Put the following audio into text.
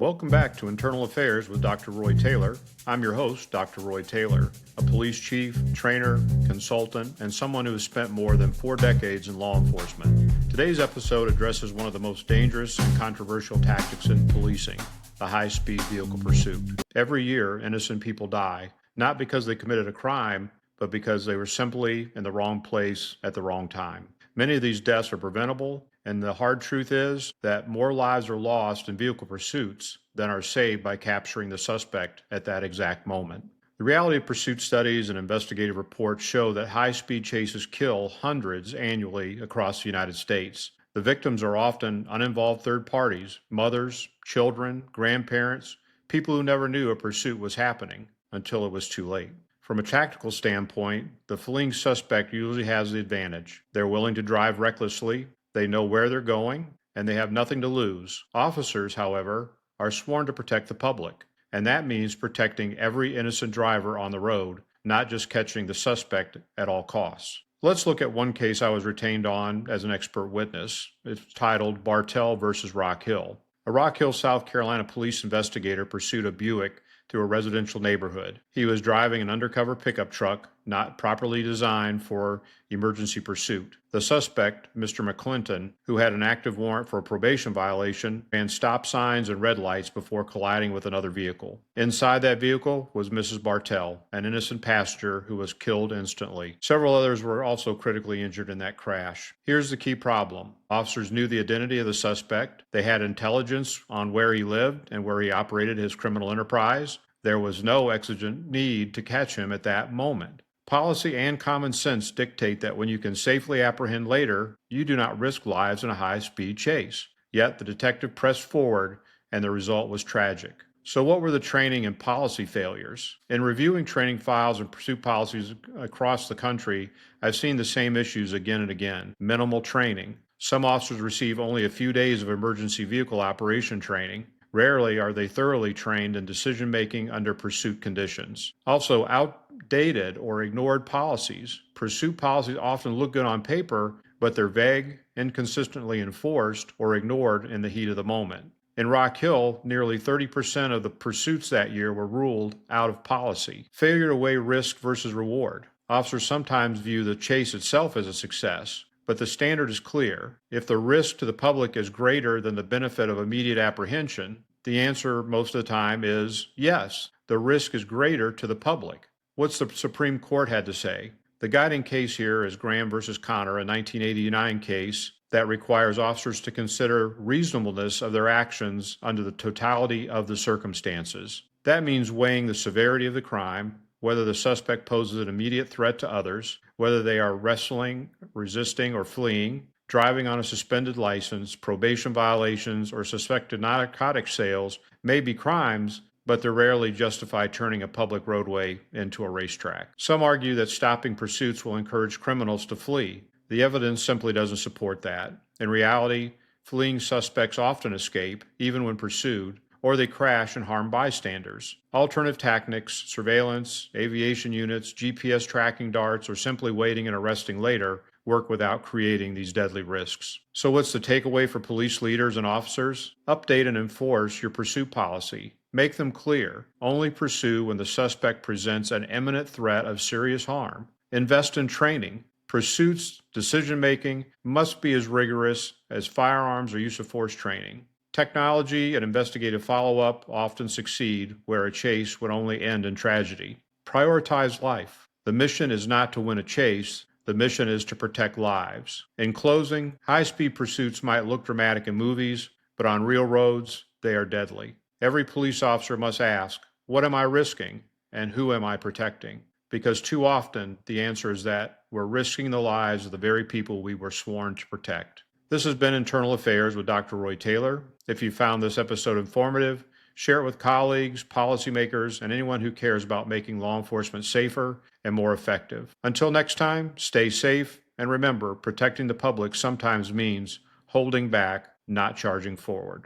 Welcome back to Internal Affairs with Dr. Roy Taylor. I'm your host, Dr. Roy Taylor, a police chief, trainer, consultant, and someone who has spent more than 4 decades in law enforcement. Today's episode addresses one of the most dangerous and controversial tactics in policing, the high-speed vehicle pursuit. Every year, innocent people die, not because they committed a crime, but because they were simply in the wrong place at the wrong time. Many of these deaths are preventable, and the hard truth is that more lives are lost in vehicle pursuits than are saved by capturing the suspect at that exact moment. The reality of pursuit studies and investigative reports show that high-speed chases kill hundreds annually across the United States. The victims are often uninvolved third parties, mothers, children, grandparents, people who never knew a pursuit was happening until it was too late. From a tactical standpoint, the fleeing suspect usually has the advantage. They're willing to drive recklessly, they know where they're going, and they have nothing to lose. Officers, however, are sworn to protect the public, and that means protecting every innocent driver on the road, not just catching the suspect at all costs. Let's look at one case I was retained on as an expert witness. It's titled Bartell versus Rock Hill. A Rock Hill, South Carolina police investigator pursued a Buick through a residential neighborhood. He was driving an undercover pickup truck not properly designed for emergency pursuit. The suspect, Mr. McClinton, who had an active warrant for a probation violation, ran stop signs and red lights before colliding with another vehicle. Inside that vehicle was Mrs. Bartell, an innocent passenger who was killed instantly. Several others were also critically injured in that crash. Here's the key problem. Officers knew the identity of the suspect. They had intelligence on where he lived and where he operated his criminal enterprise. There was no exigent need to catch him at that moment. Policy and common sense dictate that when you can safely apprehend later, you do not risk lives in a high-speed chase. Yet the detective pressed forward, and the result was tragic. So what were the training and policy failures? In reviewing training files and pursuit policies across the country, I've seen the same issues again and again. Minimal training. Some officers receive only a few days of emergency vehicle operation training. Rarely are they thoroughly trained in decision-making under pursuit conditions. Also, outdated or ignored policies. Pursuit policies often look good on paper, but they're vague, inconsistently enforced, or ignored in the heat of the moment. In Rock Hill, nearly 30% of the pursuits that year were ruled out of policy. Failure to weigh risk versus reward. Officers sometimes view the chase itself as a success, but the standard is clear. If the risk to the public is greater than the benefit of immediate apprehension, the answer most of the time is yes, the risk is greater to the public. What's the Supreme Court had to say? The guiding case here is Graham versus Connor, a 1989 case that requires officers to consider reasonableness of their actions under the totality of the circumstances. That means weighing the severity of the crime, whether the suspect poses an immediate threat to others, whether they are wrestling, resisting, or fleeing, driving on a suspended license, probation violations, or suspected narcotic sales may be crimes, but they're rarely justify turning a public roadway into a racetrack. Some argue that stopping pursuits will encourage criminals to flee. The evidence simply doesn't support that. In reality, fleeing suspects often escape, even when pursued, or they crash and harm bystanders. Alternative tactics, surveillance, aviation units, GPS tracking darts, or simply waiting and arresting later work without creating these deadly risks. So what's the takeaway for police leaders and officers? Update and enforce your pursuit policy. Make them clear. Only pursue when the suspect presents an imminent threat of serious harm. Invest in training. Pursuits, decision-making must be as rigorous as firearms or use of force training. Technology and investigative follow-up often succeed where a chase would only end in tragedy. Prioritize life. The mission is not to win a chase. The mission is to protect lives. In closing, high-speed pursuits might look dramatic in movies, but on real roads, they are deadly. Every police officer must ask, what am I risking and who am I protecting? Because too often, the answer is that we're risking the lives of the very people we were sworn to protect. This has been Internal Affairs with Dr. Roy Taylor. If you found this episode informative, share it with colleagues, policymakers, and anyone who cares about making law enforcement safer and more effective. Until next time, stay safe, and remember, protecting the public sometimes means holding back, not charging forward.